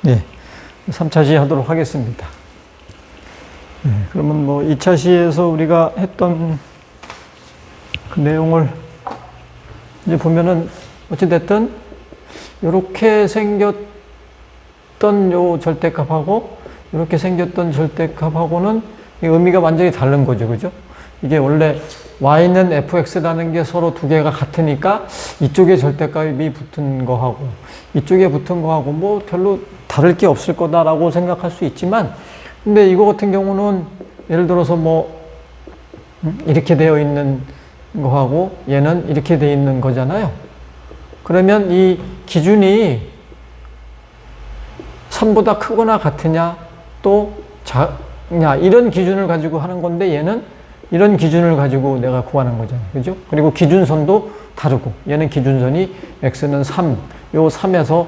네, 3차 시 하도록 하겠습니다. 네, 그러면 뭐 2차 시에서 우리가 했던 그 내용을 이제 보면은 어찌됐든 이렇게 생겼던 요 절대값하고 이렇게 생겼던 절대값하고는 의미가 완전히 다른 거죠. 그죠? 이게 원래 y는 fx라는 게 서로 두 개가 같으니까 이쪽에 절대값이 붙은 거하고 이쪽에 붙은 거하고 뭐 별로 다를 게 없을 거다라고 생각할 수 있지만, 근데 이거 같은 경우는 예를 들어서 뭐 이렇게 되어 있는 거하고 얘는 이렇게 되어 있는 거잖아요. 그러면 이 기준이 3보다 크거나 같으냐 또 작냐 이런 기준을 가지고 하는 건데, 얘는 이런 기준을 가지고 내가 구하는 거잖아요. 그죠? 그리고 기준선도 다르고, 얘는 기준선이 x는 3, 요 3에서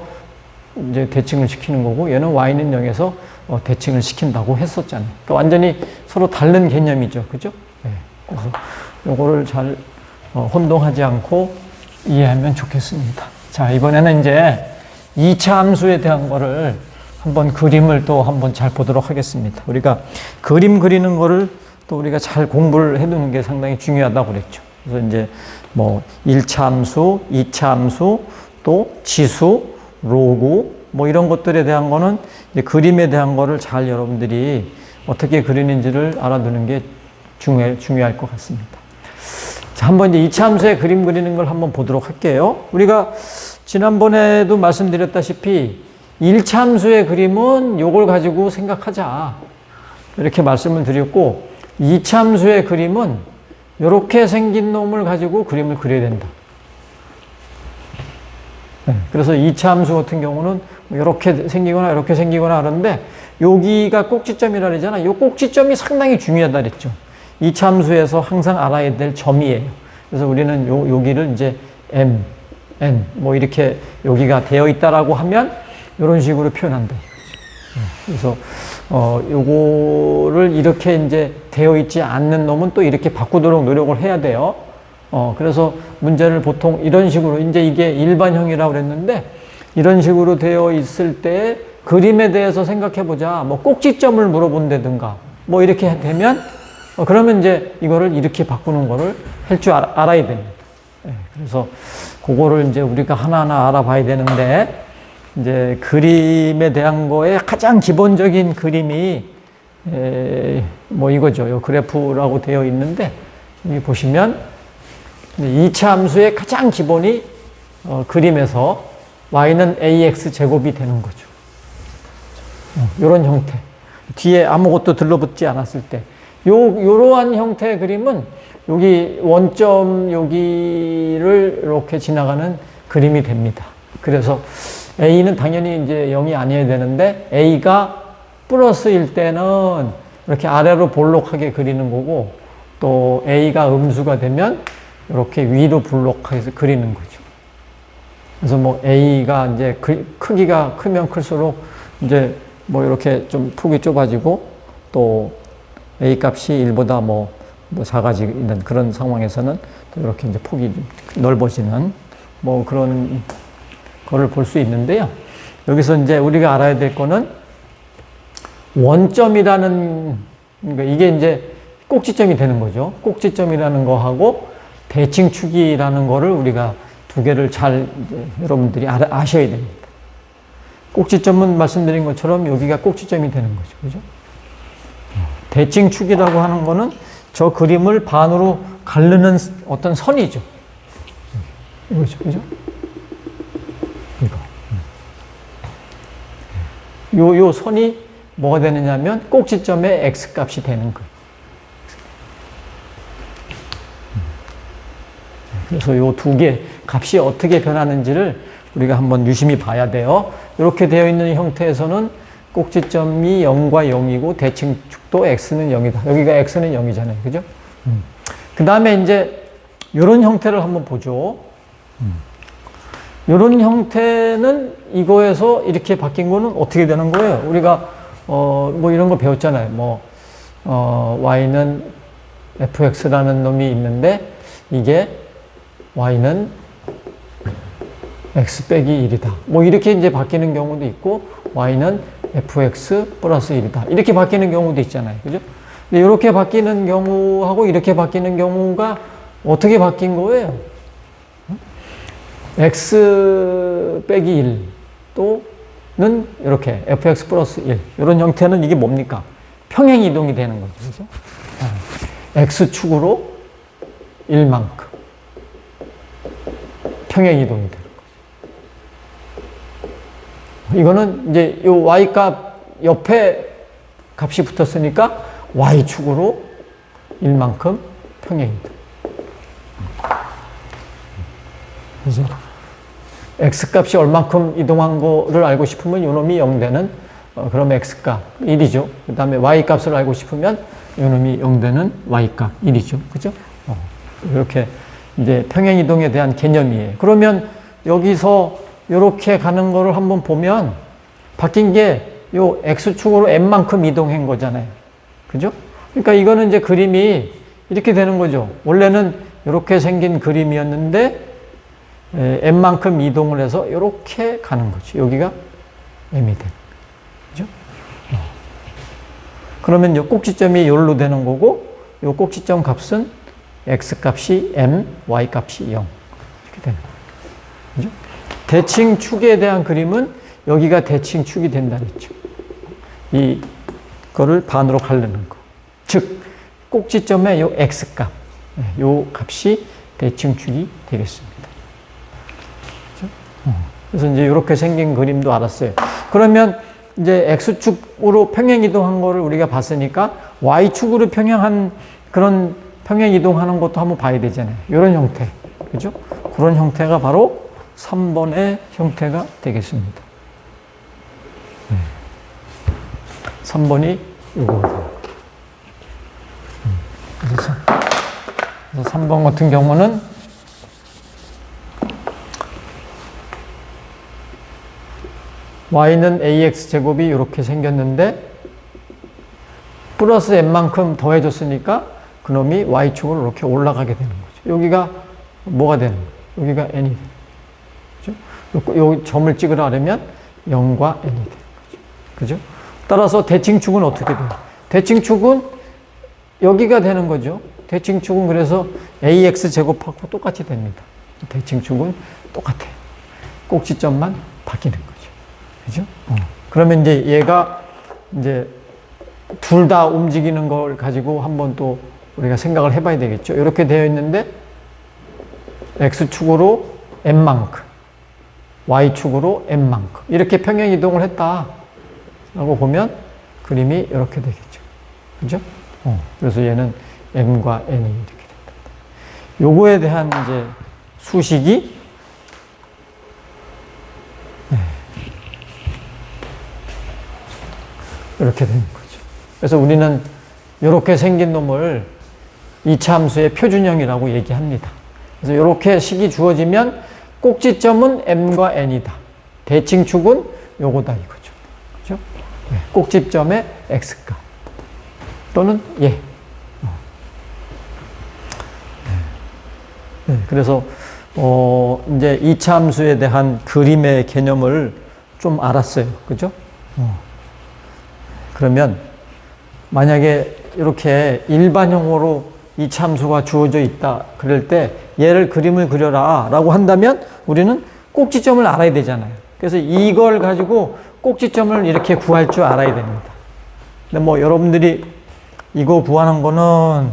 이제 대칭을 시키는 거고, 얘는 y는 0에서 대칭을 시킨다고 했었잖아요. 그러니까 완전히 서로 다른 개념이죠. 그죠? 네. 그래서 요거를 잘 혼동하지 않고 이해하면 좋겠습니다. 자, 이번에는 이제 2차 함수에 대한 거를 한번 그림을 또 한번 잘 보도록 하겠습니다. 우리가 그림 그리는 거를 또 우리가 잘 공부를 해두는 게 상당히 중요하다고 그랬죠. 그래서 이제 뭐 1차 함수, 2차 함수, 또 지수, 로그 뭐 이런 것들에 대한 거는 이제 그림에 대한 거를 잘 여러분들이 어떻게 그리는지를 알아두는 게 중요할 것 같습니다. 자, 한번 이제 2차 함수의 그림 그리는 걸 한번 보도록 할게요. 우리가 지난번에도 말씀드렸다시피 1차 함수의 그림은 요걸 가지고 생각하자 이렇게 말씀을 드렸고, 2차 함수의 그림은 이렇게 생긴 놈을 가지고 그림을 그려야 된다. 네, 그래서 2차 함수 같은 경우는 이렇게 생기거나 이렇게 생기거나 하는데, 여기가 꼭지점이라 그러잖아. 이 꼭지점이 상당히 중요하다 그랬죠. 2차 함수에서 항상 알아야 될 점이에요. 그래서 우리는 여기를 이제 m, n 뭐 이렇게 여기가 되어 있다라고 하면 이런 식으로 표현한다. 그래서 요거를 이렇게 이제 되어 있지 않는 놈은 또 이렇게 바꾸도록 노력을 해야 돼요. 그래서 문제를 보통 이런 식으로, 이제 이게 일반형이라고 그랬는데, 이런 식으로 되어 있을 때 그림에 대해서 생각해 보자. 뭐 꼭지점을 물어본다든가 뭐 이렇게 되면 그러면 이제 이거를 이렇게 바꾸는 거를 할 줄 알아야 됩니다. 그래서 그거를 이제 우리가 하나하나 알아봐야 되는데, 이제 그림에 대한 거에 가장 기본적인 그림이 뭐 이거죠. 요 그래프라고 되어 있는데, 여기 보시면 2차 함수의 가장 기본이 그림에서 y는 ax 제곱이 되는 거죠. 요런 형태. 뒤에 아무것도 들러붙지 않았을 때. 요러한 형태의 그림은 여기 원점 여기를 이렇게 지나가는 그림이 됩니다. 그래서 a는 당연히 이제 0이 아니어야 되는데, a가 플러스일 때는 이렇게 아래로 볼록하게 그리는 거고, 또 a가 음수가 되면 이렇게 위로 볼록해서 그리는 거죠. 그래서 뭐 a가 이제 크기가 크면 클수록 이제 뭐 이렇게 좀 폭이 좁아지고, 또 a 값이 1보다 뭐 작아지는 그런 상황에서는 또 이렇게 이제 폭이 넓어지는 뭐 그런 거를 볼 수 있는데요. 여기서 이제 우리가 알아야 될 거는 원점이라는, 그러니까 이게 이제 꼭지점이 되는 거죠. 꼭지점이라는 거하고 대칭축이라는 거를 우리가 두 개를 잘 여러분들이 아셔야 됩니다. 꼭지점은 말씀드린 것처럼 여기가 꼭지점이 되는 거죠. 그죠? 대칭축이라고 하는 거는 저 그림을 반으로 가르는 어떤 선이죠. 이거죠. 그죠? 이거. 요 선이 뭐가 되느냐면 꼭지점의 x 값이 되는 거예요. 그래서 요 두 개 값이 어떻게 변하는지를 우리가 한번 유심히 봐야 돼요. 이렇게 되어 있는 형태에서는 꼭지점이 0과 0이고 대칭축도 x는 0이다. 여기가 x는 0이잖아요. 그죠? 그 다음에 이제 이런 형태를 한번 보죠. 이런 형태는 이거에서 이렇게 바뀐 거는 어떻게 되는 거예요? 우리가 뭐 이런 거 배웠잖아요. 뭐 y는 fx라는 놈이 있는데, 이게 y는 x 빼기 1이다. 뭐 이렇게 이제 바뀌는 경우도 있고 y는 fx 플러스 1이다. 이렇게 바뀌는 경우도 있잖아요. 그죠? 근데 이렇게 바뀌는 경우하고 이렇게 바뀌는 경우가 어떻게 바뀐 거예요? x 빼기 1 또는 이렇게 fx 플러스 1 이런 형태는 이게 뭡니까? 평행 이동이 되는 거죠. 그죠? x축으로 1만큼 평행 이동이 되는 거죠. 이거는 이제 요 y 값 옆에 값이 붙었으니까 y축으로 1만큼 평행 이동. 그래서 x 값이 얼만큼 이동한 거를 알고 싶으면 요놈이 0되는 그럼 x 값 1이죠. 그 다음에 y 값을 알고 싶으면 요놈이 0되는 y 값 1이죠. 그죠? 이렇게 이제 평행 이동에 대한 개념이에요. 그러면 여기서 이렇게 가는 거를 한번 보면 바뀐 게 요 x축으로 n만큼 이동한 거잖아요. 그죠? 그러니까 이거는 이제 그림이 이렇게 되는 거죠. 원래는 이렇게 생긴 그림이었는데 n만큼 이동을 해서 이렇게 가는 거죠. 여기가 m이 되는 거죠. 그러면 이 꼭지점이 여기로 되는 거고 이 꼭지점 값은 x 값이 m, y 값이 0 이렇게 되는 거죠. 대칭축에 대한 그림은 여기가 대칭축이 된다는 거죠. 이거를 반으로 가르는 거. 즉 꼭지점의 요 x 값, 요 값이 대칭축이 되겠습니다. 그렇죠? 그래서 이제 이렇게 생긴 그림도 알았어요. 그러면 이제 x축으로 평행 이동한 거를 우리가 봤으니까 y축으로 평행한 그런 평행 이동하는 것도 한번 봐야 되잖아요. 이런 형태, 그죠? 그런 형태가 바로 3번의 형태가 되겠습니다. 3번이 이거. 그래서 3번 같은 경우는 y는 ax 제곱이 이렇게 생겼는데 플러스 n만큼 더해줬으니까 그놈이 y축으로 이렇게 올라가게 되는 거죠. 여기가 뭐가 되는 거예요? 여기가 n이 되는 거죠. 요 점을 찍으려면 0과 n이 되는 거죠. 그죠? 따라서 대칭축은 어떻게 돼요? 대칭축은 여기가 되는 거죠. 대칭축은 그래서 ax 제곱하고 똑같이 됩니다. 대칭축은 똑같아요. 꼭지점만 바뀌는 거죠. 그죠? 그러면 이제 얘가 이제 둘 다 움직이는 걸 가지고 한번 또 우리가 생각을 해봐야 되겠죠. 이렇게 되어 있는데 x축으로 n만큼, y축으로 n만큼 이렇게 평행 이동을 했다. 라고 보면 그림이 이렇게 되겠죠. 그죠? 그래서 얘는 m과 n이 이렇게 된다. 요거에 대한 이제 수식이 이렇게 되는 거죠. 그래서 우리는 이렇게 생긴 놈을 2차 함수의 표준형이라고 얘기합니다. 그래서 이렇게 식이 주어지면 꼭지점은 m과 n이다. 대칭축은 요거다 이거죠. 그죠? 꼭지점의 x값 또는 얘. 그래서 이제 2차 함수에 대한 그림의 개념을 좀 알았어요. 그죠? 그러면 만약에 이렇게 일반형으로 2차 함수가 주어져 있다 그럴 때 얘를 그림을 그려라 라고 한다면 우리는 꼭지점을 알아야 되잖아요. 그래서 이걸 가지고 꼭지점을 이렇게 구할 줄 알아야 됩니다. 근데 뭐 여러분들이 이거 구하는 거는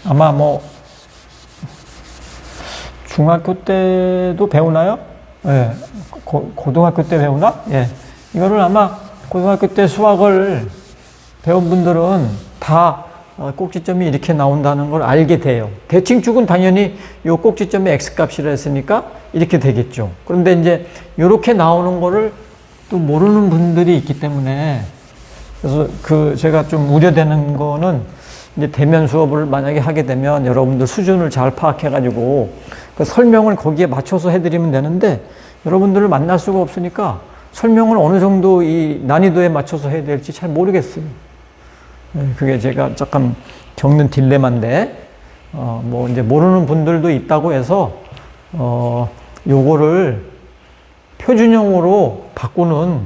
아마 뭐 중학교 때도 배우나요? 예. 고등학교 때 배우나? 예. 이거를 아마 고등학교 때 수학을 배운 분들은 다 꼭지점이 이렇게 나온다는 걸 알게 돼요. 대칭축은 당연히 이 꼭지점의 x값이라 했으니까 이렇게 되겠죠. 그런데 이제 이렇게 나오는 거를 또 모르는 분들이 있기 때문에 그래서 제가 좀 우려되는 거는 이제 대면 수업을 만약에 하게 되면 여러분들 수준을 잘 파악해가지고 그 설명을 거기에 맞춰서 해드리면 되는데 여러분들을 만날 수가 없으니까 설명을 어느 정도 이 난이도에 맞춰서 해야 될지 잘 모르겠어요. 그게 제가 잠깐 겪는 딜레마인데, 뭐 이제 모르는 분들도 있다고 해서, 요거를 표준형으로 바꾸는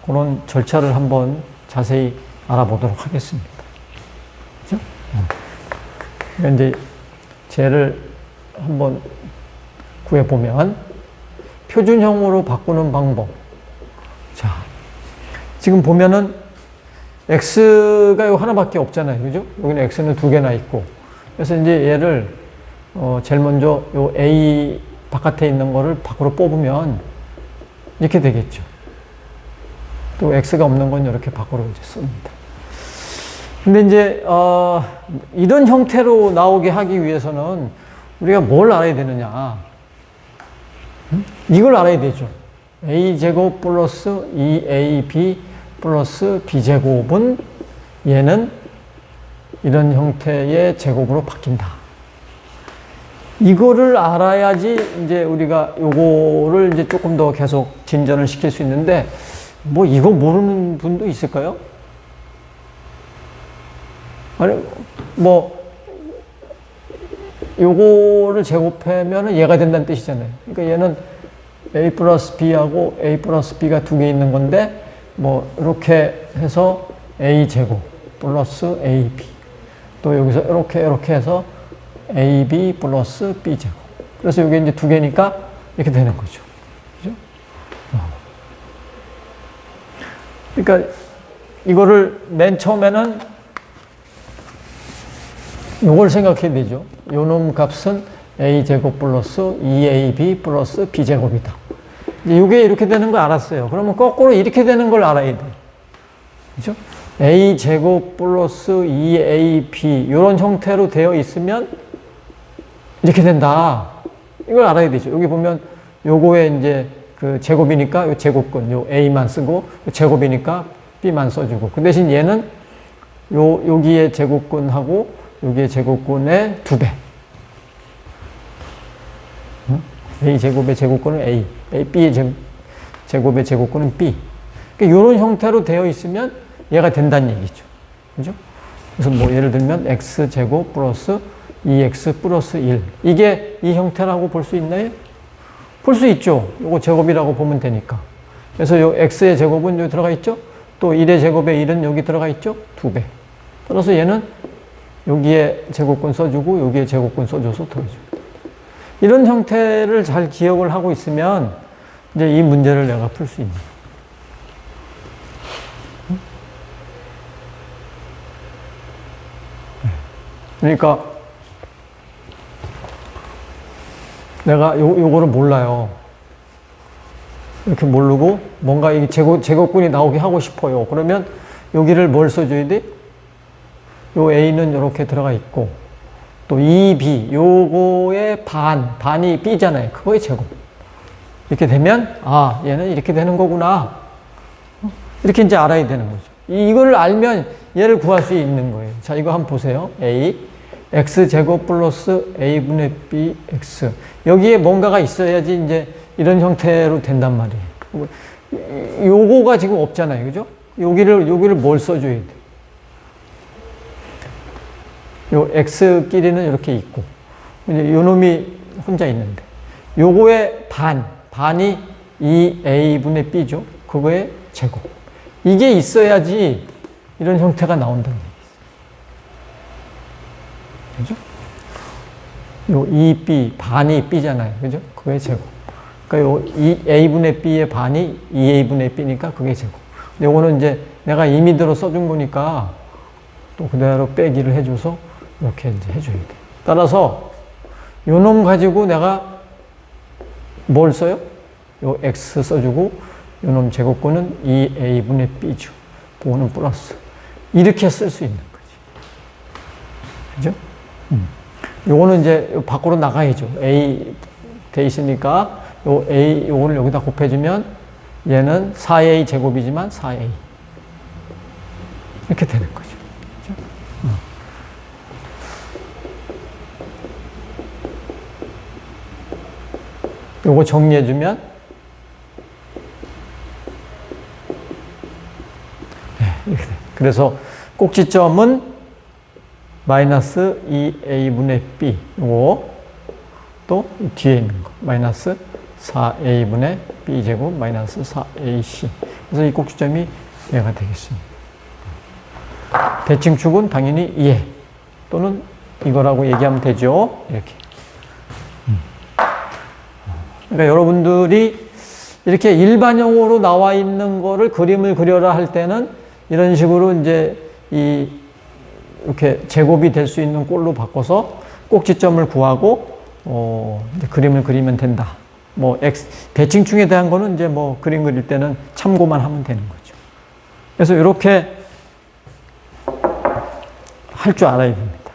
그런 절차를 한번 자세히 알아보도록 하겠습니다. 그죠? 그러니까 이제 쟤를 한번 구해보면 표준형으로 바꾸는 방법. 자, 지금 보면은 x가 요 하나밖에 없잖아요. 그죠? 여기는 x는 두 개나 있고. 그래서 이제 얘를 제일 먼저 요 a 바깥에 있는 거를 밖으로 뽑으면 이렇게 되겠죠. 또 x가 없는 건 이렇게 밖으로 이제 씁니다. 근데 이제 이런 형태로 나오게 하기 위해서는 우리가 뭘 알아야 되느냐? 이걸 알아야 되죠. a제곱 플러스 2ab 플러스 b제곱은 얘는 이런 형태의 제곱으로 바뀐다. 이거를 알아야지 이제 우리가 요거를 이제 조금 더 계속 진전을 시킬 수 있는데, 뭐 이거 모르는 분도 있을까요? 아니, 뭐 요거를 제곱하면은 얘가 된다는 뜻이잖아요. 그러니까 얘는 a 플러스 b하고 a 플러스 b가 두 개 있는 건데, 뭐 이렇게 해서 a 제곱 플러스 ab, 또 여기서 이렇게 해서 ab 플러스 b 제곱. 그래서 이게 이제 두 개니까 이렇게 되는 거죠. 그죠? 그러니까 이거를 맨 처음에는 요걸 생각해야 되죠. 요놈 값은 a 제곱 플러스 2ab 플러스 b 제곱이다. 이제 요게 이렇게 되는 걸 알았어요. 그러면 거꾸로 이렇게 되는 걸 알아야 돼. 그죠? a 제곱 플러스 2ab 요런 형태로 되어 있으면 이렇게 된다. 이걸 알아야 되죠. 여기 보면 요거에 이제 그 제곱이니까 요 제곱근 요 a만 쓰고, 요 제곱이니까 b만 써주고, 그 대신 얘는 여기에 제곱근하고 여기에 제곱근의 2배. a 제곱의 제곱근은 a, b의 제곱의 제곱근은 b. 그러니까 이런 형태로 되어 있으면 얘가 된다는 얘기죠. 그죠? 그래서 뭐 예를 들면 x 제곱 플러스 2x 플러스 1. 이게 이 형태라고 볼 수 있나요? 볼 수 있죠. 이거 제곱이라고 보면 되니까. 그래서 요 x의 제곱은 여기 들어가 있죠. 또 1의 제곱의 1은 여기 들어가 있죠. 2배. 따라서 얘는 여기에 제곱근 써주고 여기에 제곱근 써줘서 더해줘요. 이런 형태를 잘 기억을 하고 있으면 이제 이 문제를 내가 풀 수 있는 거예요. 그러니까 내가 요거를 몰라요. 이렇게 모르고 뭔가 이 제곱근이 나오게 하고 싶어요. 그러면 여기를 뭘 써줘야 돼? 요 a는 이렇게 들어가 있고, 또 2b 요거의 반이 b잖아요. 그거의 제곱. 이렇게 되면 아, 얘는 이렇게 되는 거구나. 이렇게 이제 알아야 되는 거죠. 이걸 알면 얘를 구할 수 있는 거예요. 자, 이거 한번 보세요. a x 제곱 플러스 a분의 b x. 여기에 뭔가가 있어야지 이제 이런 형태로 된단 말이에요. 요거가 지금 없잖아요. 그죠? 여기를 뭘 써줘야 돼? 요 x끼리는 이렇게 있고, 이제 요 놈이 혼자 있는데, 요거의 반이 2a분의 b죠. 그거의 제곱. 이게 있어야지 이런 형태가 나온다는 얘기죠. 그죠? 요 2b, 반이 b잖아요. 그죠? 그거의 제곱. 그러니까 요 a분의 b의 반이 2a분의 b니까 그게 제곱. 요거는 이제 내가 임의대로 써준 거니까 또 그대로 빼기를 해줘서 이렇게 이제 해줘야 돼. 따라서 요 놈 가지고 내가 뭘 써요? 요 x 써주고 요 놈 제곱근은 2a분의 b죠. 보호는 플러스. 이렇게 쓸 수 있는 거지. 그죠? 요거는 이제 밖으로 나가야죠. a 돼 있으니까 요 a 요거를 여기다 곱해주면 얘는 4a 제곱이지만 4a 이렇게 되는 거죠. 그죠? 요거 정리해주면 이렇게 돼. 그래서 꼭지점은 마이너스 2a분의 b, 요거 또 뒤에 있는 거 마이너스 4a분의 b제곱 마이너스 4ac. 그래서 이 꼭지점이 얘가 되겠습니다. 대칭축은 당연히 얘 또는 이거라고 얘기하면 되죠. 이렇게. 그러니까 여러분들이 이렇게 일반형으로 나와 있는 거를 그림을 그려라 할 때는 이런 식으로 이제 이렇게 제곱이 될 수 있는 꼴로 바꿔서 꼭지점을 구하고 이제 그림을 그리면 된다. 뭐 대칭축에 대한 거는 이제 뭐 그림 그릴 때는 참고만 하면 되는 거죠. 그래서 이렇게 할 줄 알아야 됩니다.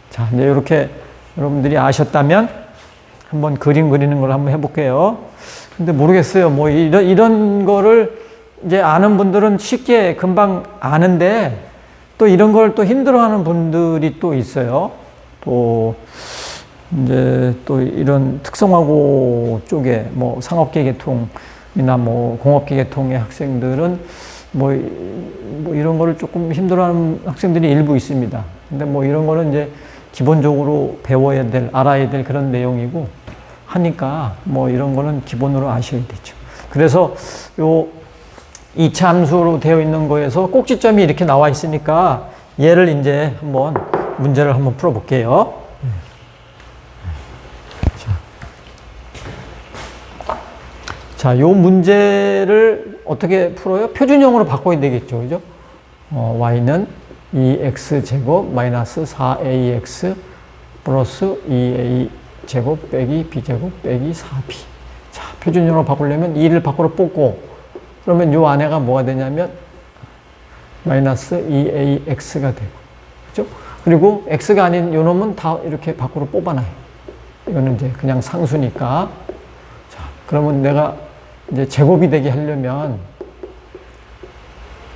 자, 이제 이렇게 여러분들이 아셨다면 한번 그림 그리는 걸 한번 해볼게요. 근데 모르겠어요. 뭐 이런 거를 이제 아는 분들은 쉽게 금방 아는데 또 이런 걸 또 힘들어하는 분들이 또 있어요. 또 이제 또 이런 특성화고 쪽에 뭐 상업계 계통이나 뭐 공업계 계통의 학생들은 뭐 이런 거를 조금 힘들어하는 학생들이 일부 있습니다. 근데 뭐 이런 거는 이제 기본적으로 배워야 될, 알아야 될 그런 내용이고 하니까 뭐 이런 거는 기본으로 아셔야 되죠. 그래서 요 2차 함수로 되어 있는 거에서 꼭지점이 이렇게 나와 있으니까 얘를 이제 한번 문제를 한번 풀어 볼게요. 자, 요 문제를 어떻게 풀어요? 표준형으로 바꿔야 되겠죠. 그죠? y는 2x제곱 마이너스 4ax 플러스 2a제곱 빼기 b제곱 빼기 4b. 자, 표준형으로 바꾸려면 2를 밖으로 뽑고 그러면 요 안에가 뭐가 되냐면 마이너스 2ax가 되고 그죠? 그리고 x가 아닌 요 놈은 다 이렇게 밖으로 뽑아놔요. 이거는 이제 그냥 상수니까. 자, 그러면 내가 이제 제곱이 되게 하려면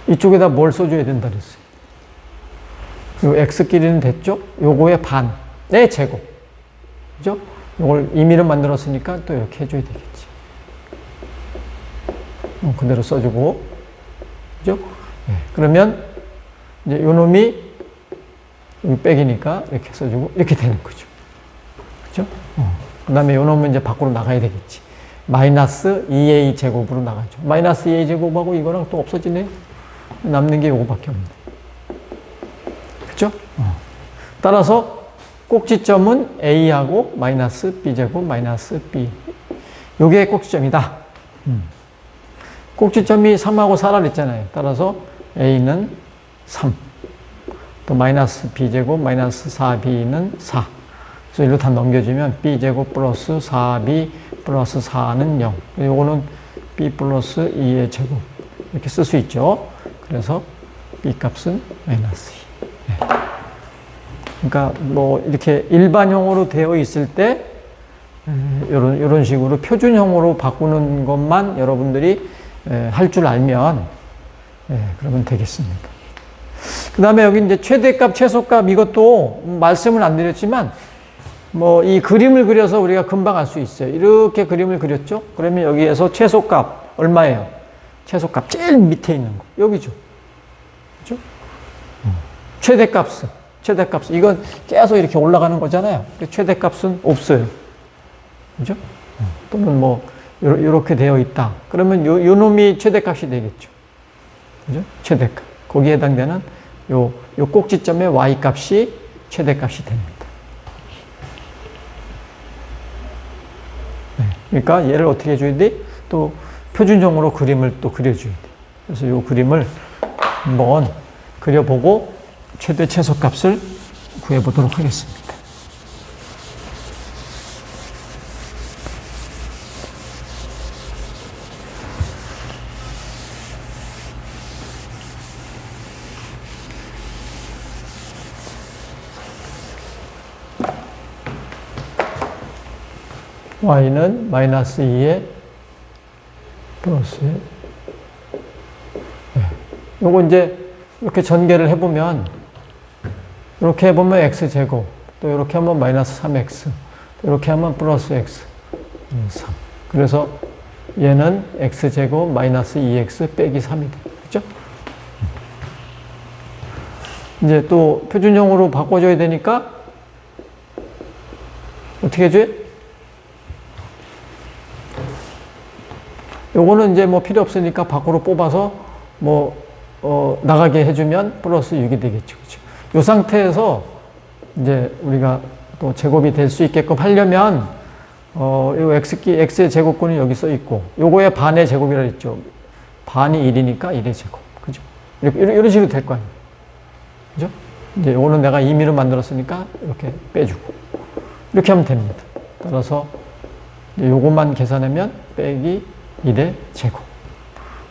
이쪽에다 뭘 써줘야 된다 그랬어요. 요 x끼리는 됐죠? 요거의 반의 제곱. 그죠? 요걸 임의로 만들었으니까 또 이렇게 해줘야 되겠지. 그대로 써주고. 그죠? 네. 그러면 이제 요 놈이 여기 빼기니까 이렇게 써주고 이렇게 되는 거죠. 그죠? 그 다음에 요 놈은 이제 밖으로 나가야 되겠지. 마이너스 2a 제곱으로 나가죠. 마이너스 2a 제곱하고 이거랑 또 없어지네요. 남는 게 요거밖에 없네. 그죠? 따라서 꼭지점은 a하고 마이너스 b제곱 마이너스 b. 요게 꼭지점이다. 꼭지점이 3하고 4라 그랬잖아요. 따라서 a는 3. 또 마이너스 b제곱 마이너스 4b는 4. 그래서 이리로 다 넘겨주면 b제곱 플러스 4b 플러스 4는 0. 요거는 b 플러스 2의 제곱. 이렇게 쓸 수 있죠. 그래서 b 값은 마이너스 2. 네. 그러니까 뭐 이렇게 일반형으로 되어 있을 때 이런 식으로 표준형으로 바꾸는 것만 여러분들이 할 줄 알면 그러면 되겠습니다. 그 다음에 여기 이제 최대값, 최소값 이것도 말씀을 안 드렸지만 뭐 이 그림을 그려서 우리가 금방 알 수 있어요. 이렇게 그림을 그렸죠? 그러면 여기에서 최소값 얼마예요? 최소값 제일 밑에 있는 거 여기죠. 그렇죠? 최대값은 이건 계속 이렇게 올라가는 거잖아요. 최대값은 없어요. 그죠? 또는 뭐 이렇게 되어 있다. 그러면 요 놈이 최대값이 되겠죠. 그죠? 최대값. 거기에 해당되는 요 꼭지점의 y 값이 최대값이 됩니다. 네. 그러니까 얘를 어떻게 해줘야 돼? 또 표준형으로 그림을 또 그려줘야 돼. 그래서 요 그림을 한번 그려보고 최대 최소값을 구해보도록 하겠습니다. y는 마이너스 2에 플러스에 요거 이제 이렇게 전개를 해보면 이렇게 해보면 x제곱 또 이렇게 하면 마이너스 3x 또 이렇게 하면 플러스 x 3 그래서 얘는 x제곱 마이너스 2x 빼기 3이 돼. 그죠? 이제 또 표준형으로 바꿔줘야 되니까 어떻게 해줘요? 요거는 이제 뭐 필요 없으니까 밖으로 뽑아서 뭐, 나가게 해주면 플러스 6이 되겠죠. 그죠? 요 상태에서 이제 우리가 또 제곱이 될 수 있게끔 하려면, 요 x의 제곱근이 여기 써 있고, 요거의 반의 제곱이라 했죠. 반이 1이니까 1의 제곱. 그죠? 이런 식으로 될 거 아니에요. 그죠? 이제 요거는 내가 임의로 만들었으니까 이렇게 빼주고. 이렇게 하면 됩니다. 따라서 요것만 계산하면 빼기 1의 제곱.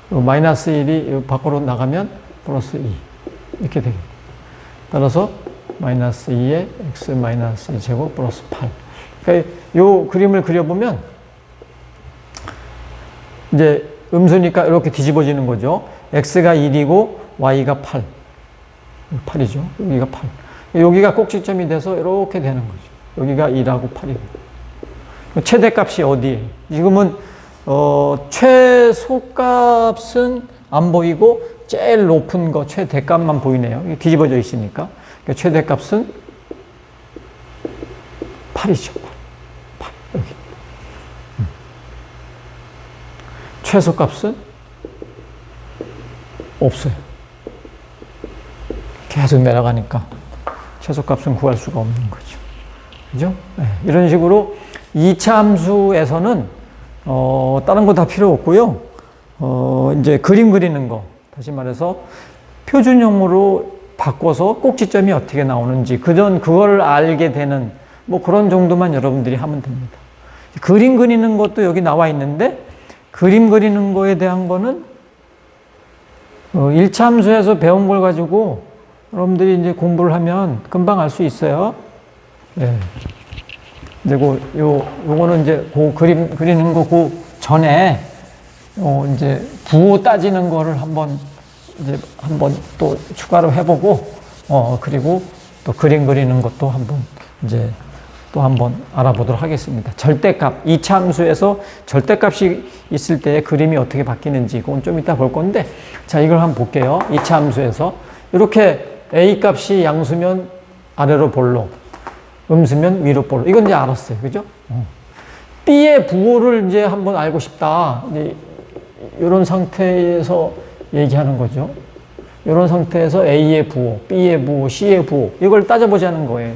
마이너스 1이 밖으로 나가면 플러스 2. 이렇게 되겠다. 따라서 마이너스 2의 x 마이너스 2 제곱 플러스 8. 그러니까 요 그림을 그려보면 이제 음수니까 이렇게 뒤집어지는 거죠. x가 1이고 y가 8. 8이죠. 여기가 8. 여기가 꼭지점이 돼서 이렇게 되는 거죠. 여기가 2하고 8이에요. 최대값이 어디에? 지금은 최소값은 안 보이고 제일 높은 거 최대값만 보이네요. 이게 뒤집어져 있으니까. 그러니까 최대값은 8이죠. 8. 여기. 최소값은 없어요. 계속 내려가니까 최소값은 구할 수가 없는 거죠. 그죠? 네, 이런 식으로 2차 함수에서는 다른 거 다 필요 없고요. 이제 그림 그리는 거, 다시 말해서 표준형으로 바꿔서 꼭지점이 어떻게 나오는지 그걸 알게 되는 뭐 그런 정도만 여러분들이 하면 됩니다. 그림 그리는 것도 여기 나와 있는데 그림 그리는 거에 대한 거는 1차 함수에서 배운 걸 가지고 여러분들이 이제 공부를 하면 금방 알 수 있어요. 네. 이제 요거는 이제 그림 그리는 거 전에 이제 부호 따지는 거를 한번 또 추가로 해보고 그리고 또 그림 그리는 것도 한번 알아보도록 하겠습니다. 절대값 2차 함수에서 절대값이 있을 때 그림이 어떻게 바뀌는지 그건 좀 이따 볼 건데 자 이걸 한번 볼게요. 2차 함수에서 이렇게 a 값이 양수면 아래로 볼록 음수면 위로 볼록 이건 이제 알았어요. 그죠? b의 부호를 이제 한번 알고 싶다. 이제 이런 상태에서 얘기하는 거죠. 이런 상태에서 A의 부호, B의 부호, C의 부호 이걸 따져보자는 거예요.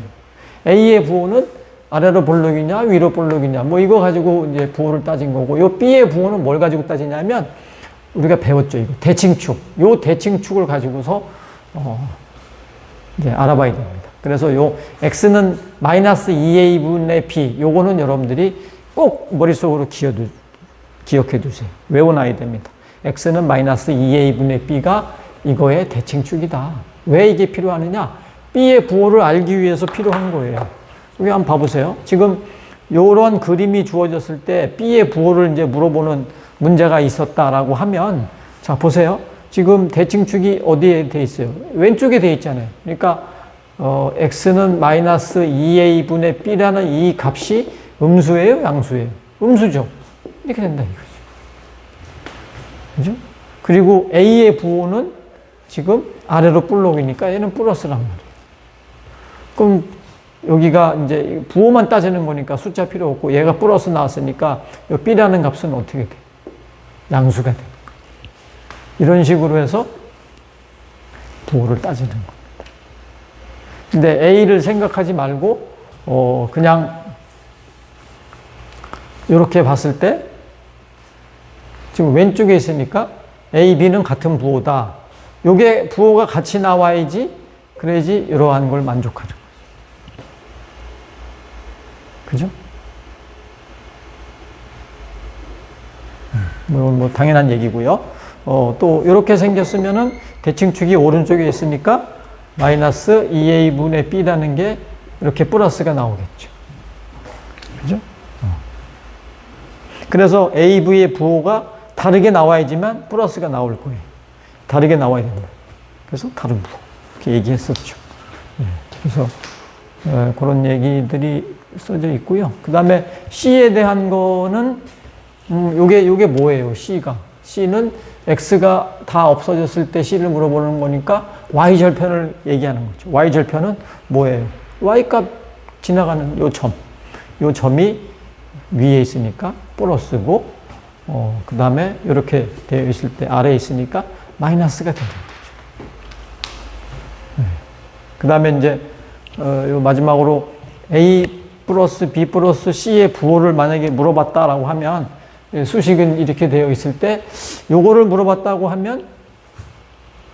A의 부호는 아래로 볼록이냐 위로 볼록이냐 뭐 이거 가지고 이제 부호를 따진 거고 요 B의 부호는 뭘 가지고 따지냐면 우리가 배웠죠. 이거 대칭축. 요 대칭축을 가지고서 이제 알아봐야 됩니다. 그래서 요 x는 마이너스 2a분의 b 요거는 여러분들이 꼭 머릿속으로 기억해 두세요. 외워놔야 됩니다. x는 마이너스 2a분의 b가 이거의 대칭축이다. 왜 이게 필요하느냐? b의 부호를 알기 위해서 필요한 거예요. 여기 한번 봐보세요. 지금 요런 그림이 주어졌을 때 b의 부호를 이제 물어보는 문제가 있었다라고 하면 자 보세요. 지금 대칭축이 어디에 돼 있어요? 왼쪽에 돼 있잖아요. 그러니까 x는 마이너스 2a분의 b라는 이 값이 음수예요? 양수예요? 음수죠. 이렇게 된다 이거죠. 그죠? 그리고 a의 부호는 지금 아래로 볼록이니까 얘는 플러스란 말이에요. 그럼 여기가 이제 부호만 따지는 거니까 숫자 필요 없고 얘가 플러스 나왔으니까 이 b라는 값은 어떻게 돼? 양수가 돼. 이런 식으로 해서 부호를 따지는 겁니다. 근데 A를 생각하지 말고 그냥 이렇게 봤을 때 지금 왼쪽에 있으니까 A, B는 같은 부호다. 요게 부호가 같이 나와야지 그래야지 이러한 걸 만족하는 거예요. 그죠? 뭐 당연한 얘기고요. 또 이렇게 생겼으면은 대칭축이 오른쪽에 있으니까 마이너스 2a분의 b라는 게 이렇게 플러스가 나오겠죠. 그죠? 그래서 av의 부호가 다르게 나와야지만 플러스가 나올 거예요. 다르게 나와야 된다. 그래서 다른 부호. 이렇게 얘기했었죠. 그래서 그런 얘기들이 써져 있고요. 그 다음에 C에 대한 거는 요게 뭐예요? C는 X가 다 없어졌을 때 C를 물어보는 거니까 Y절편을 얘기하는 거죠. Y절편은 뭐예요? Y값 지나가는 요 점이 위에 있으니까 플러스고 그 다음에 이렇게 되어 있을 때 아래에 있으니까 마이너스가 되는 거죠. 그 다음에 이제 요 마지막으로 A 플러스 B 플러스 C의 부호를 만약에 물어봤다라고 하면 수식은 이렇게 되어 있을 때 요거를 물어봤다고 하면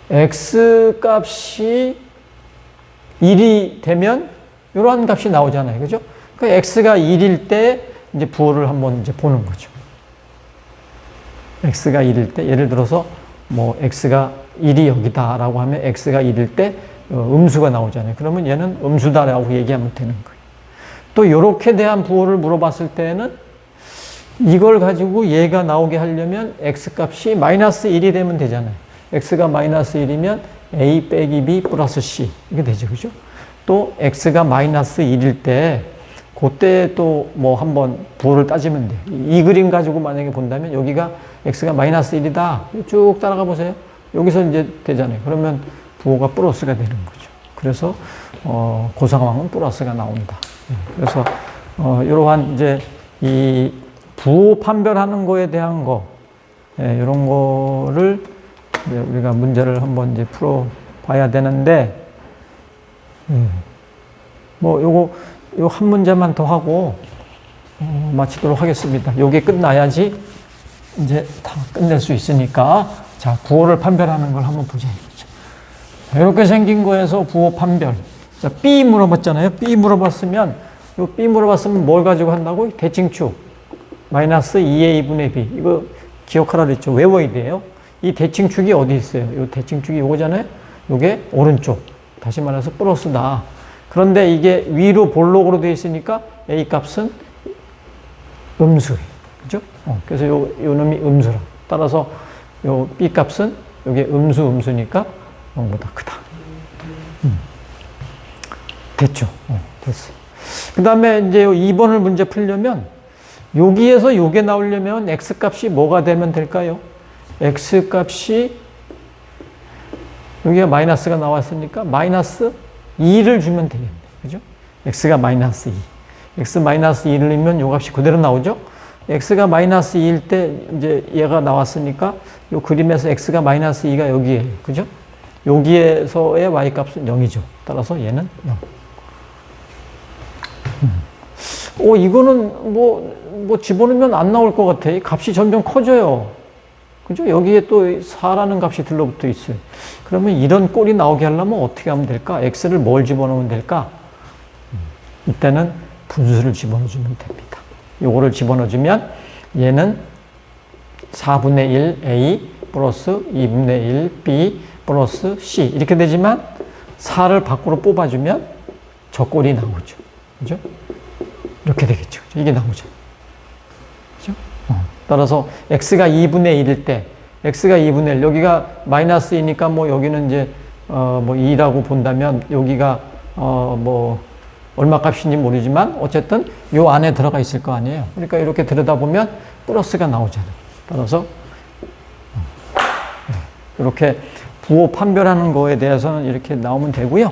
X 값이 1이 되면 이러한 값이 나오잖아요. 그죠? 그 X가 1일 때 이제 부호를 한번 이제 보는 거죠. X가 1일 때, 예를 들어서 뭐 X가 1이 여기다라고 하면 X가 1일 때 음수가 나오잖아요. 그러면 얘는 음수다라고 얘기하면 되는 거예요. 또 이렇게 대한 부호를 물어봤을 때는 이걸 가지고 얘가 나오게 하려면 X 값이 마이너스 1이 되면 되잖아요. X가 마이너스 1이면 A 빼기 B 플러스 C 이게 되죠. 그죠? 또 X가 마이너스 1일 때 그때 또 뭐 한번 부호를 따지면 돼요. 이 그림 가지고 만약에 본다면 여기가 X가 마이너스 1이다. 쭉 따라가 보세요. 여기서 이제 되잖아요. 그러면 부호가 플러스가 되는 거죠. 그래서 그 상황은 플러스가 나온다. 그래서 이러한 이제 이 부호 판별하는 거에 대한 거 이런 거를 우리가 문제를 한번 이제 풀어 봐야 되는데 뭐 요 한 문제만 더 하고 마치도록 하겠습니다. 요게 끝나야지 이제 다 끝낼 수 있으니까 자 부호를 판별하는 걸 한번 보자. 이렇게 생긴 거에서 부호 판별. 자, B 물어봤잖아요. B 물어봤으면 요 B 물어봤으면 뭘 가지고 한다고? 대칭축 마이너스 2A분의 B 이거 기억하라 그랬죠. 외워야 돼요. 이 대칭축이 어디 있어요? 요 대칭축이 요거잖아요. 요게 오른쪽. 다시 말해서 플러스다. 그런데 이게 위로 볼록으로 되어 있으니까 A 값은 음수예요. 그죠? 그래서 요 놈이 음수라. 따라서 요 B 값은 요게 음수니까 0보다 크다. 됐죠? 됐어. 그 다음에 이제 2번을 문제 풀려면 여기에서 요게 나오려면 X 값이 뭐가 되면 될까요? X 값이 여기가 마이너스가 나왔으니까 마이너스 2를 주면 되겠네. 그죠? X가 마이너스 2. X 마이너스 2를 넣으면 요 값이 그대로 나오죠? X가 마이너스 2일 때 이제 얘가 나왔으니까 요 그림에서 X가 마이너스 2가 여기에요. 그죠? 여기에서의 Y 값은 0이죠. 따라서 얘는 0. 이거는 뭐 집어넣으면 안 나올 것 같아. 이 값이 점점 커져요. 그죠? 여기에 또 4라는 값이 들러붙어 있어요. 그러면 이런 꼴이 나오게 하려면 어떻게 하면 될까? X를 뭘 집어넣으면 될까? 이때는 분수를 집어넣어주면 됩니다. 요거를 집어넣어주면 얘는 4분의 1 A 플러스 2분의 1 B 플러스 C 이렇게 되지만 4를 밖으로 뽑아주면 저 꼴이 나오죠. 그죠? 이렇게 되겠죠. 이게 나오죠. 그죠? 따라서 X가 2분의 1일 때, X가 2분의 1, 여기가 마이너스 2니까 뭐 여기는 이제, 뭐 2라고 본다면 여기가, 뭐, 얼마 값인지 모르지만 어쨌든 요 안에 들어가 있을 거 아니에요. 그러니까 이렇게 들여다보면 플러스가 나오잖아요. 따라서, 이렇게 부호 판별하는 거에 대해서는 이렇게 나오면 되고요.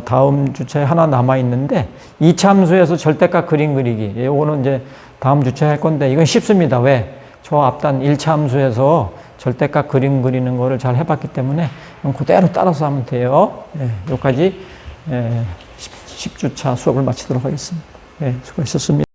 다음 주차에 하나 남아 있는데, 이차함수에서 절대값 그림 그리기. 요거는 이제 다음 주차에 할 건데, 이건 쉽습니다. 왜? 저 앞단 1차 함수에서 절대값 그림 그리는 거를 잘 해봤기 때문에, 그대로 따라서 하면 돼요. 여기까지 10주차 수업을 마치도록 하겠습니다. 수고하셨습니다.